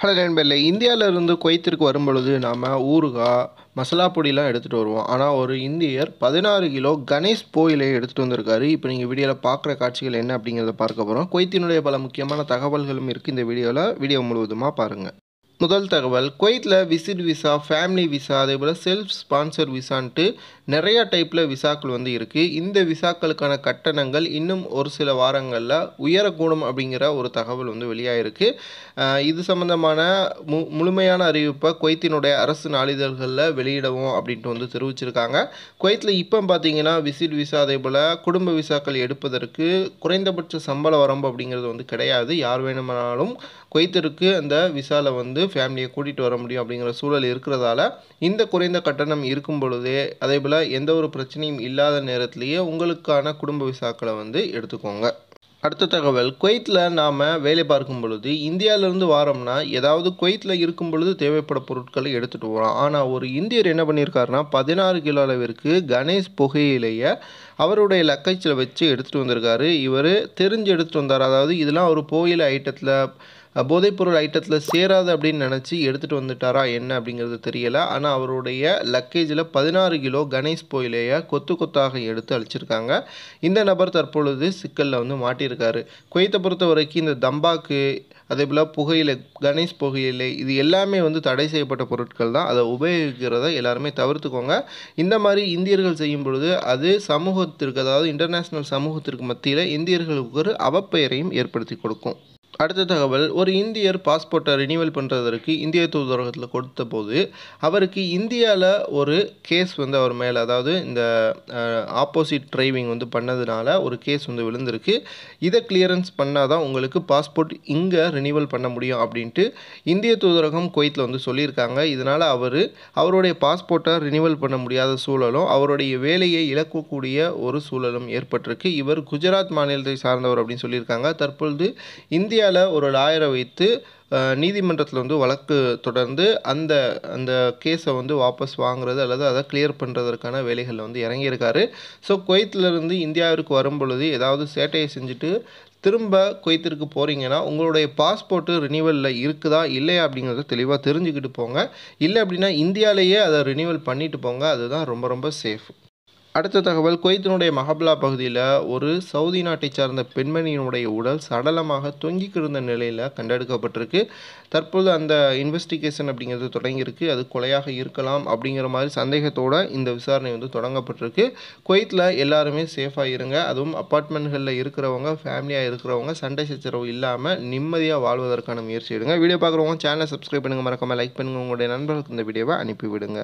Hello நண்பர்களே, இந்தியாவிலிருந்து குவைத்திற்கு வரும்பொழுது நாம் ஊறுகாய், மசாலா பொடிலாம் எடுத்துகிட்டு வருவோம். ஆனால் ஒரு இந்தியர் 16 கிலோ கணேஷ் போயிலை எடுத்துகிட்டு வந்திருக்காரு. இப்போ நீங்கள் வீடியோவில் பார்க்குற காட்சிகள் என்ன அப்படிங்கிறத பார்க்க போகிறோம். குவைத்தினுடைய பல முக்கியமான தகவல்களும் இருக்குது இந்த வீடியோவில். வீடியோ முழுவதுமாக பாருங்கள். முதல் தகவல், குவைத்தில் விசிட் விசா, ஃபேமிலி விசா, அதேபோல் செல்ஃப் ஸ்பான்சர் விசான்ட்டு நிறையா டைப்பில் விசாக்கள் இருக்குது. இந்த விசாக்களுக்கான கட்டணங்கள் இன்னும் ஒரு சில வாரங்களில் உயரக்கூடும் அப்படிங்கிற ஒரு தகவல் வெளியாகிருக்கு. இது சம்மந்தமான முழுமையான அறிவிப்பை குவைத்தினுடைய அரசு நாளிதழ்களில் வெளியிடவும் அப்படின்ட்டு தெரிவிச்சிருக்காங்க. குவைத்தில் இப்போ பார்த்தீங்கன்னா விசிட் விசா அதேபோல் குடும்ப விசாக்கள் எடுப்பதற்கு குறைந்தபட்ச சம்பள வரம்பு அப்படிங்கிறது கிடையாது. யார் வேணுமானாலும் குவைத்திற்கு அந்த விசாவில் ஃபேமிலியை கூட்டிகிட்டு வர முடியும் அப்படிங்கிற சூழல் இருக்கிறதால இந்த குறைந்த கட்டணம் இருக்கும் பொழுதே அதேபோல் எந்த ஒரு பிரச்சனையும் இல்லாத நேரத்திலேயே உங்களுக்கான குடும்ப விசாக்களை எடுத்துக்கோங்க. அடுத்த தகவல், குவைத்தில் நாம் வேலை பார்க்கும் பொழுது இந்தியாவிலேருந்து வாரோம்னா ஏதாவது குவைத்தில் இருக்கும் பொழுது தேவைப்பட பொருட்களை எடுத்துகிட்டு வரோம். ஆனால் ஒரு இந்தியர் என்ன பண்ணியிருக்காருனா 16 கிலோ அளவிற்கு கணேஷ் புகையிலையை அவருடைய லக்கேஜில் வச்சு எடுத்துகிட்டு வந்திருக்காரு. இவர் தெரிஞ்சு எடுத்துகிட்டு வந்தார். அதாவது இதெல்லாம் ஒரு புகையிலை ஐட்டத்தில் போதைப்பொருள் ஐட்டத்தில் சேராது அப்படின்னு நினச்சி எடுத்துகிட்டு வந்துட்டாரா என்ன அப்படிங்கிறது தெரியலை. ஆனால் அவருடைய லக்கேஜில் 16 கிலோ கணேஷ் புகையிலையை கொத்து கொத்தாக எடுத்து அழிச்சிருக்காங்க. இந்த நபர் தற்பொழுது சிக்கலில் மாட்டியிருக்காரு. குவைத்தை பொறுத்த வரைக்கும் இந்த தம்பாக்கு அதேபோல் புகையிலை, கணேஷ் புகையிலை இது எல்லாமே தடை செய்யப்பட்ட பொருட்கள் தான். அதை உபயோகிக்கிறத எல்லாருமே தவிர்த்துக்கோங்க. இந்த மாதிரி இந்தியர்கள் செய்யும் பொழுது அது சமூகத்திற்கு, அதாவது இன்டர்நேஷ்னல் சமூகத்திற்கு மத்தியில் இந்தியர்களுக்கு ஒரு அவப்பெயரையும் ஏற்படுத்தி கொடுக்கும். அடுத்த தகவல், ஒரு இந்தியர் பாஸ்போர்ட்டை ரினிவல் பண்ணுறதற்கு இந்திய தூதரகத்தில் கொடுத்த போது அவருக்கு இந்தியாவில் ஒரு கேஸ் அவர் மேலே, அதாவது இந்த ஆப்போசிட் டிரைவிங் பண்ணதுனால ஒரு கேஸ் விழுந்திருக்கு. இதை கிளியரன்ஸ் பண்ணால் தான் உங்களுக்கு பாஸ்போர்ட் இங்கே ரினிவல் பண்ண முடியும் அப்படின்ட்டு இந்திய தூதரகம் குவைத்தில் சொல்லியிருக்காங்க. இதனால் அவருடைய பாஸ்போர்ட்டை ரினிவல் பண்ண முடியாத சூழலும் அவருடைய வேலையை இழக்கக்கூடிய ஒரு சூழலும் ஏற்பட்டிருக்கு. இவர் குஜராத் மாநிலத்தை சார்ந்தவர் அப்படின்னு சொல்லியிருக்காங்க. தற்பொழுது இந்தியாவில் ஒரு லாயரை வைத்து நீதிமன்றத்தில் வழக்கு தொடர்ந்து அந்த அந்த கேஸை வாபஸ் வாங்குறது அல்லது அதை கிளியர் பண்ணுறதற்கான வேலைகளில் இறங்கியிருக்காரு. ஸோ குவைத்திலிருந்து இந்தியாவிற்கு வரும் பொழுது ஏதாவது சேட்டையை செஞ்சுட்டு திரும்ப குவைத்திற்கு போகிறீங்கன்னா உங்களுடைய பாஸ்போர்ட்டு ரினிவலில் இருக்குதா இல்லையா அப்படிங்கிறத தெளிவாக தெரிஞ்சுக்கிட்டு போங்க. இல்லை அப்படின்னா இந்தியாவிலேயே அதை ரினிவல் பண்ணிட்டு போங்க. அதுதான் ரொம்ப ரொம்ப சேஃப். அடுத்த தகவல், குவைத்தினுடைய மஹப்லா பகுதியில் ஒரு சவுதி நாட்டை சார்ந்த பெண்மணியினுடைய உடல் சடலமாக தொங்கி கிடந்த நிலையில் கண்டெடுக்கப்பட்டிருக்கு. தற்போது அந்த இன்வெஸ்டிகேஷன் அப்படிங்கிறது தொடங்கியிருக்கு. அது கொலையாக இருக்கலாம் அப்படிங்கிற மாதிரி சந்தேகத்தோடு இந்த விசாரணை தொடங்கப்பட்டிருக்கு. குவைத்தில் எல்லாருமே சேஃபாக இருங்க. அதுவும் அப்பார்ட்மெண்ட்களில் இருக்கிறவங்க, ஃபேமிலியாக இருக்கிறவங்க சண்டை சச்சரவு இல்லாமல் நிம்மதியாக வாழ்வதற்கான முயற்சி எடுங்க. வீடியோ பார்க்குறவங்க சேனலை சப்ஸ்கிரைப் பண்ணுங்கள், மறக்காமல் லைக் பண்ணுங்கள், உங்களுடைய நண்பர்களுக்கு இந்த வீடியோவை அனுப்பிவிடுங்க.